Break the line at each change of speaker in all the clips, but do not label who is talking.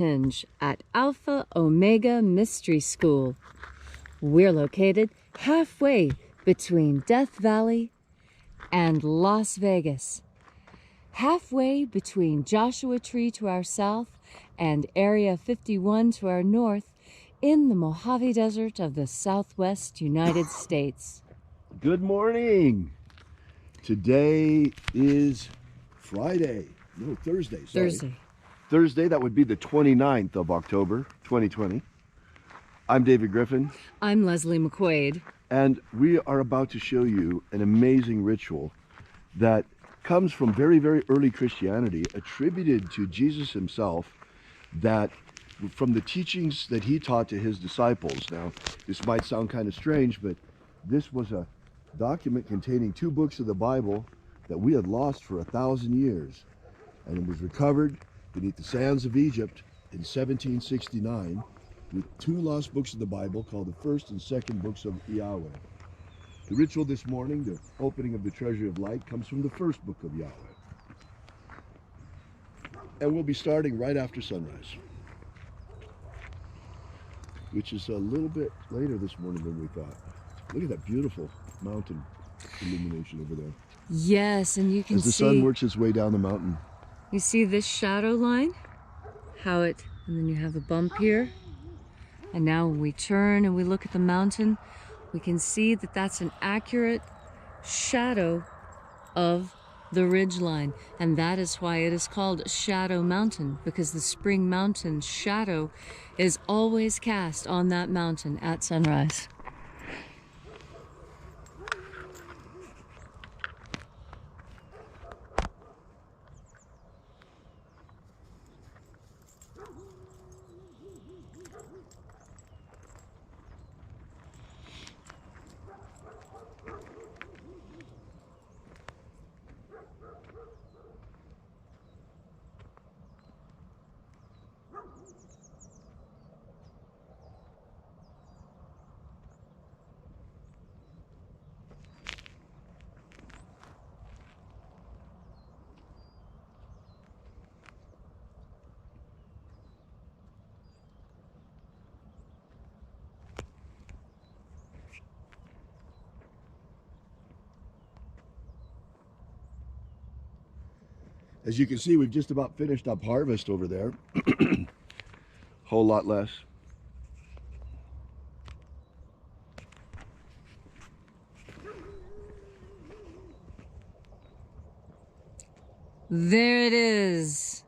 Hinge at Alpha Omega Mystery School. We're located halfway between Death Valley and Las Vegas, halfway between Joshua Tree to our south and Area 51 to our north in the Mojave Desert of the Southwest United States.
Good morning. Today is Friday. No, Thursday. Sorry. Thursday, that would be the 29th of October, 2020. I'm David Griffin.
I'm Leslie McQuaid.
And we are about to show you an amazing ritual that comes from very, very early Christianity, attributed to Jesus himself, that from the teachings that he taught to his disciples. Now, this might sound kind of strange, but this was a document containing 2 books of the Bible that we had lost for 1,000 years. And it was recovered beneath the sands of Egypt in 1769 with 2 lost books of the Bible called the first and second books of Yahweh. The ritual this morning, the opening of the treasury of light, comes from the first book of Yahweh. And we'll be starting right after sunrise, which is a little bit later this morning than we thought. Look at that beautiful mountain illumination over there.
Yes, and you can see,
as the sun works its way down the mountain.
You see this shadow line? And then you have a bump here. And now when we turn and we look at the mountain, we can see that that's an accurate shadow of the ridge line. And that is why it is called Shadow Mountain, because the Spring Mountain shadow is always cast on that mountain at sunrise.
As you can see, we've just about finished up harvest over there. Whole lot less.
There it is.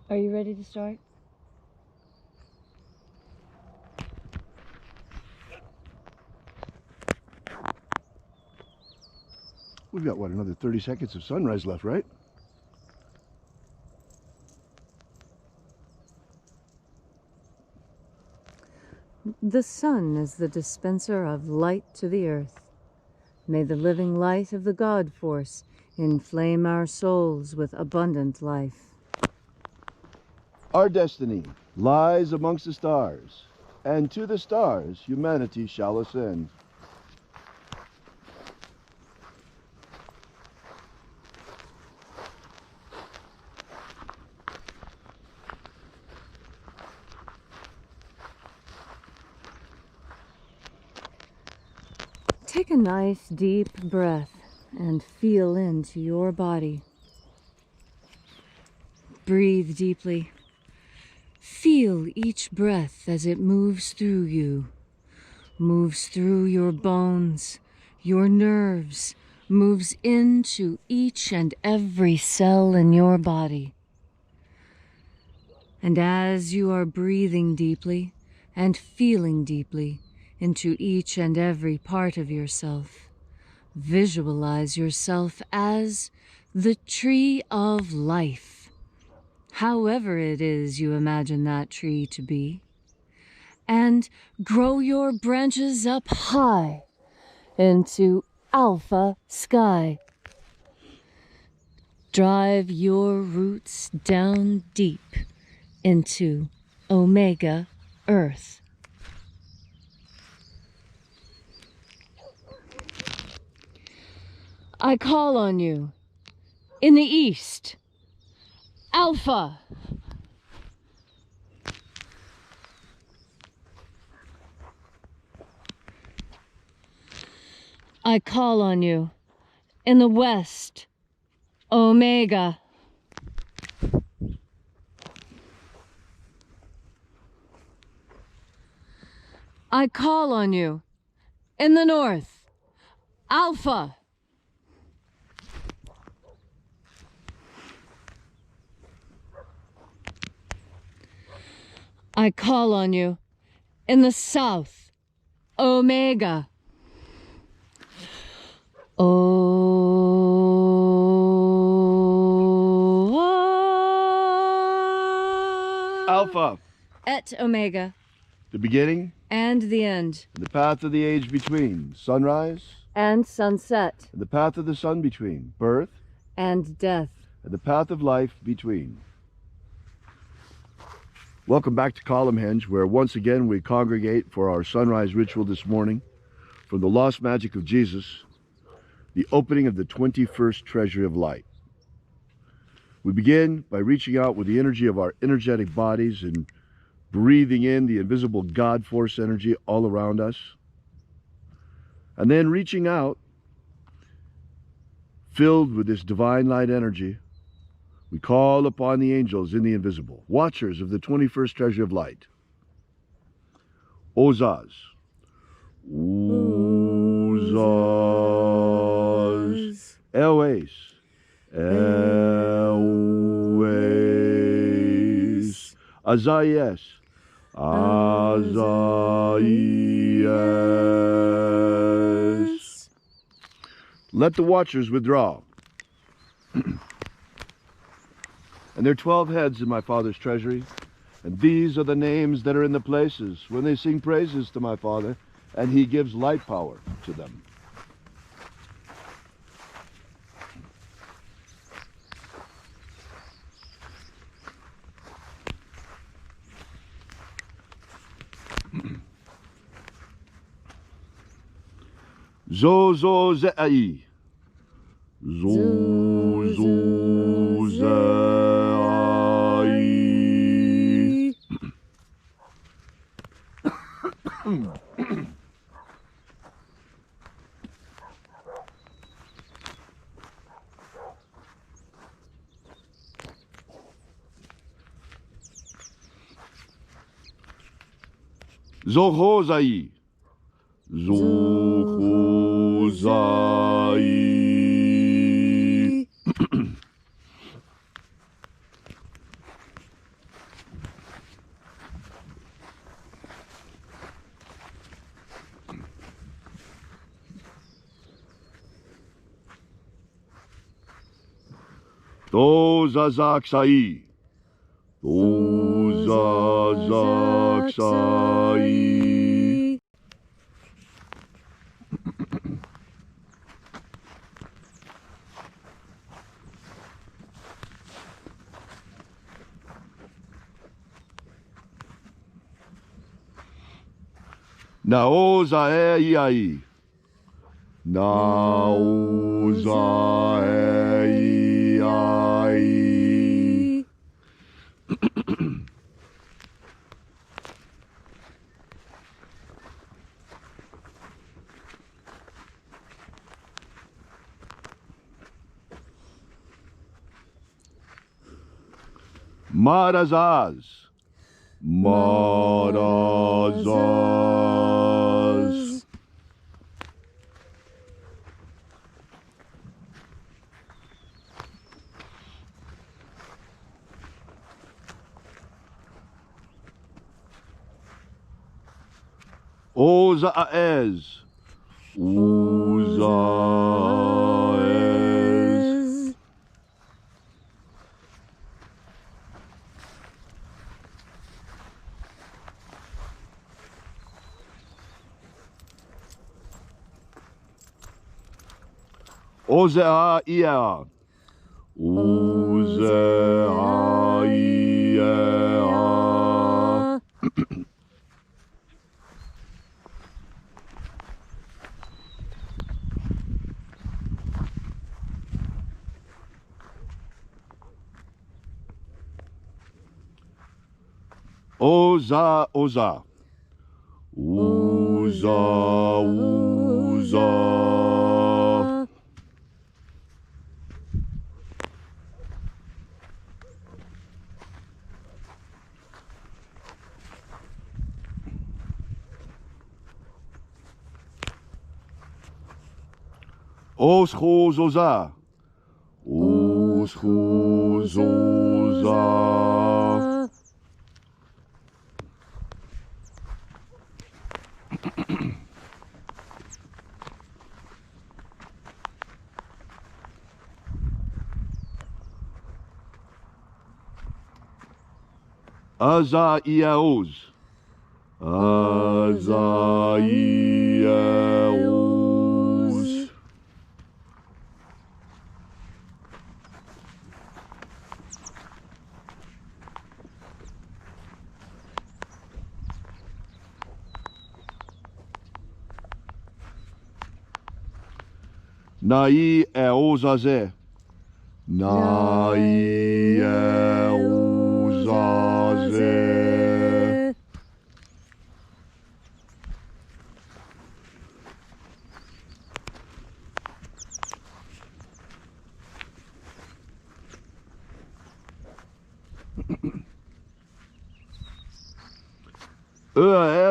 Are you ready to start?
We've got, what, another 30 seconds of sunrise left, right?
The sun is the dispenser of light to the earth. May the living light of the God Force inflame our souls with abundant life.
Our destiny lies amongst the stars, and to the stars humanity shall ascend.
Take a nice deep breath and feel into your body. Breathe deeply. Feel each breath as it moves through you, moves through your bones, your nerves, moves into each and every cell in your body. And as you are breathing deeply and feeling deeply into each and every part of yourself, visualize yourself as the tree of life, however it is you imagine that tree to be, and grow your branches up high into alpha sky. Drive your roots down deep into omega earth. I call on you in the east, Alpha. I call on you in the west, Omega. I call on you in the north, Alpha. I call on you in the south, Omega.
Alpha,
Et Omega.
the beginning
And the end.
and the path of the age between, sunrise
And sunset.
and the path of the sun between, birth
And death.
and the path of life between. Welcome back to Columnhenge, where once again we congregate for our sunrise ritual this morning from the lost magic of Jesus, the opening of the 21st treasury of light. We begin by reaching out with the energy of our energetic bodies and breathing in the invisible God force energy all around us. And then reaching out, filled with this divine light energy, we call upon the angels in the invisible, watchers of the 21st treasury of light. Ozaz. Ozaz. Elwes. Elwes. Azayes. Azayes. Let the watchers withdraw. And there are 12 heads in my Father's treasury, and these are the names that are in the places when they sing praises to my Father, and He gives light power to them. Zozo ze'ai. Zozo ze'ai. Zohozai. Zohozai. Tozazaksai. Tozazaksai. Naozaeiai. Naozaeiai. Marazaz. Marazaz. Ozaez. Ozaez. Ozeaia. Ozeaia. Oza, oza. Oza, oza. Oschozoza. Oschozoza. Azaiaos. Azaiaos. Nai eosaze. Nai eosaze.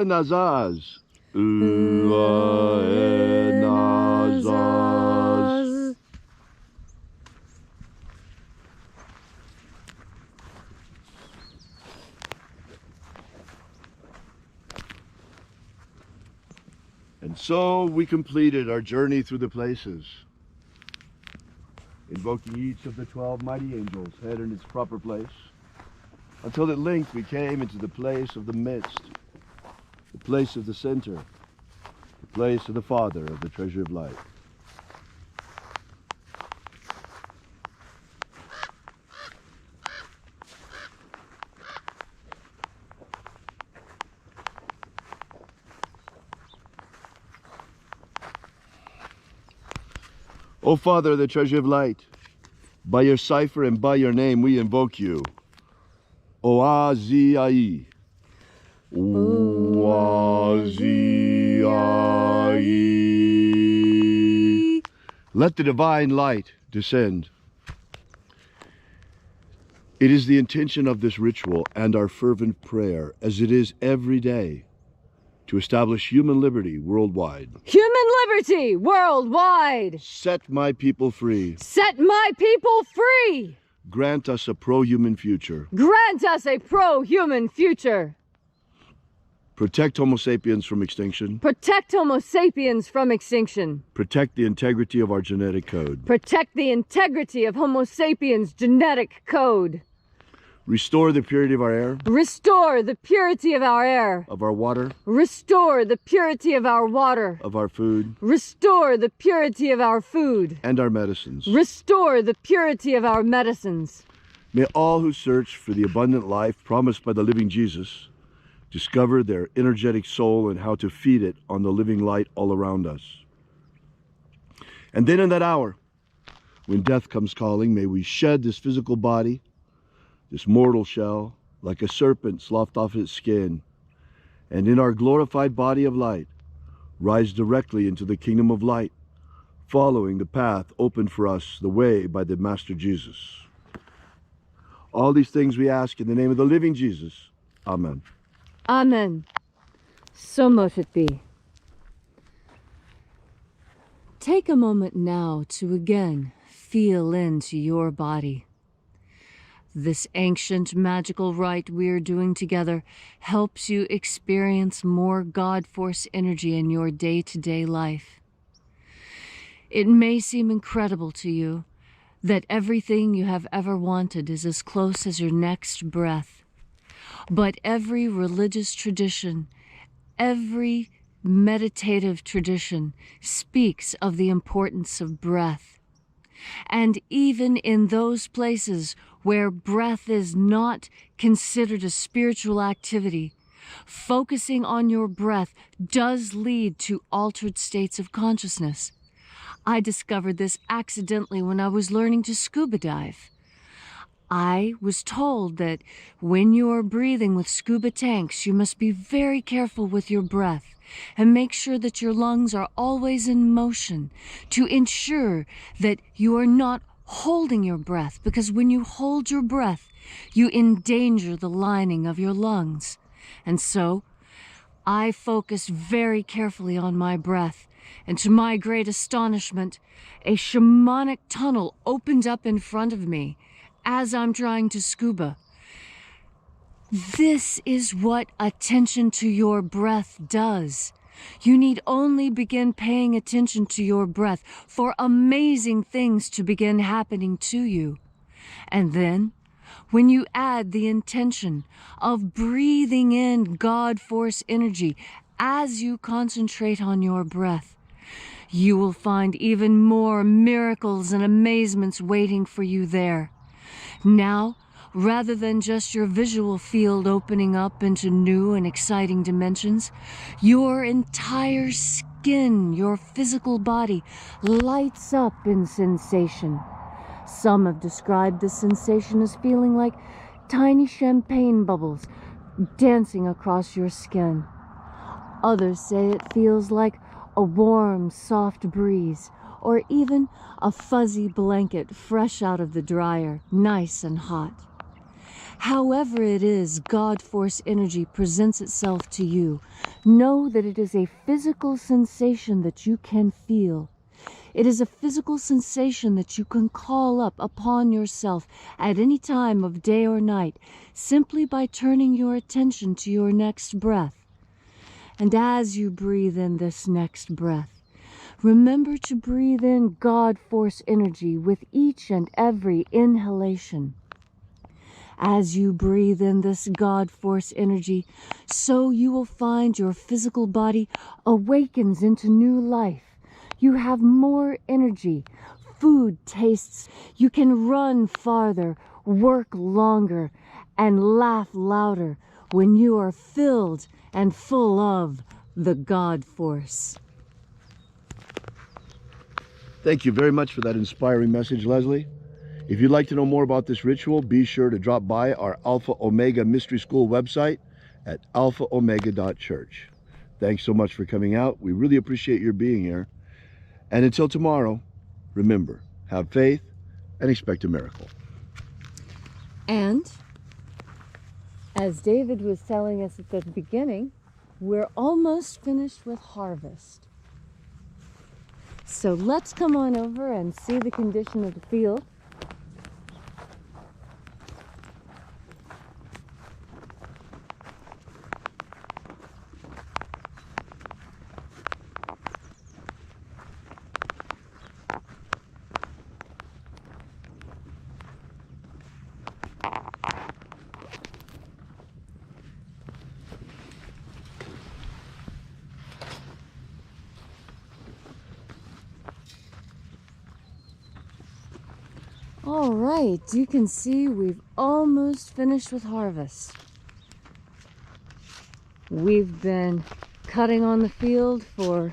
Nazaz. Nazaz. And so we completed our journey through the places, invoking each of the 12 mighty angels, head in its proper place, until at length we came into the place of the midst, the place of the center, the place of the Father of the treasure of light. O Father of the treasure of light, by your cipher and by your name we invoke you. Oaziai. Oaziai. Let the divine light descend. It is the intention of this ritual and our fervent prayer, as it is every day, to establish human liberty worldwide.
Human liberty worldwide!
Set my people free.
Set my people free!
Grant us a pro-human future.
Grant us a pro-human future!
Protect Homo sapiens from extinction.
Protect Homo sapiens from extinction.
Protect the integrity of our genetic code.
Protect the integrity of Homo sapiens' genetic code.
Restore the purity of our air.
Restore the purity of our air.
Of our water.
Restore the purity of our water.
Of our food.
Restore the purity of our food.
And our medicines.
Restore the purity of our medicines.
May all who search for the abundant life promised by the living Jesus discover their energetic soul and how to feed it on the living light all around us. And then in that hour, when death comes calling, may we shed this physical body, this mortal shell, like a serpent sloughed off its skin, and in our glorified body of light, rise directly into the kingdom of light, following the path opened for us, the way by the Master Jesus. All these things we ask in the name of the living Jesus. Amen.
Amen. So mote it be. Take a moment now to again feel into your body. This ancient magical rite we're doing together helps you experience more God Force energy in your day-to-day life. It may seem incredible to you that everything you have ever wanted is as close as your next breath. But every religious tradition, every meditative tradition speaks of the importance of breath. And even in those places where breath is not considered a spiritual activity, focusing on your breath does lead to altered states of consciousness. I discovered this accidentally when I was learning to scuba dive. I was told that when you are breathing with scuba tanks, you must be very careful with your breath and make sure that your lungs are always in motion to ensure that you are not holding your breath, because when you hold your breath, you endanger the lining of your lungs. And so, I focused very carefully on my breath, and to my great astonishment, a shamanic tunnel opened up in front of me as I'm trying to scuba. This is what attention to your breath does. You need only begin paying attention to your breath for amazing things to begin happening to you. And then, when you add the intention of breathing in God Force energy as you concentrate on your breath, you will find even more miracles and amazements waiting for you there. Now, rather than just your visual field opening up into new and exciting dimensions, your entire skin, your physical body, lights up in sensation. Some have described this sensation as feeling like tiny champagne bubbles dancing across your skin. Others say it feels like a warm, soft breeze, or even a fuzzy blanket fresh out of the dryer, nice and hot. However it is God Force energy presents itself to you, know that it is a physical sensation that you can feel. It is a physical sensation that you can call up upon yourself at any time of day or night, simply by turning your attention to your next breath. And as you breathe in this next breath, remember to breathe in God Force energy with each and every inhalation. As you breathe in this God Force energy, so you will find your physical body awakens into new life. You have more energy, food tastes, you can run farther, work longer, and laugh louder when you are filled and full of the God Force.
Thank you very much for that inspiring message, Leslie. If you'd like to know more about this ritual, be sure to drop by our Alpha Omega Mystery School website at alphaomega.church. Thanks so much for coming out. We really appreciate your being here. And until tomorrow, remember, have faith and expect a miracle.
And as David was telling us at the beginning, we're almost finished with harvest. So let's come on over and see the condition of the field. All right, you can see we've almost finished with harvest. We've been cutting on the field for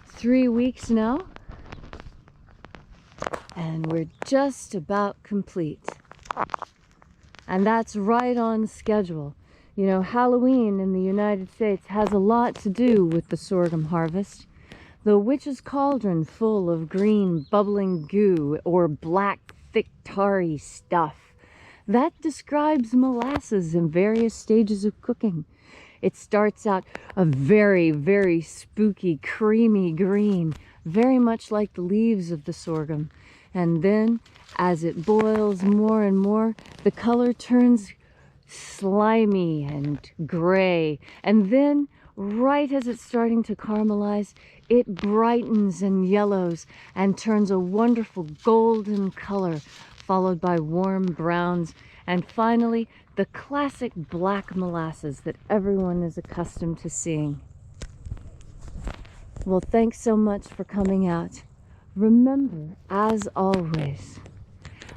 3 weeks now, and we're just about complete. And that's right on schedule. You know, Halloween in the United States has a lot to do with the sorghum harvest. The witch's cauldron full of green bubbling goo or black thick tarry stuff. That describes molasses in various stages of cooking. It starts out a very, very spooky, creamy green, very much like the leaves of the sorghum. And then, as it boils more and more, the color turns slimy and gray. And then, right as it's starting to caramelize, it brightens and yellows and turns a wonderful golden color, followed by warm browns, and finally the classic black molasses that everyone is accustomed to seeing. Well, thanks so much for coming out. Remember, as always,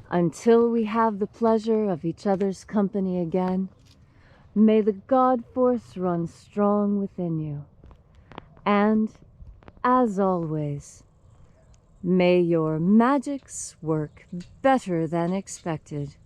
until we have the pleasure of each other's company again, may the God force run strong within you. And, as always, may your magics work better than expected.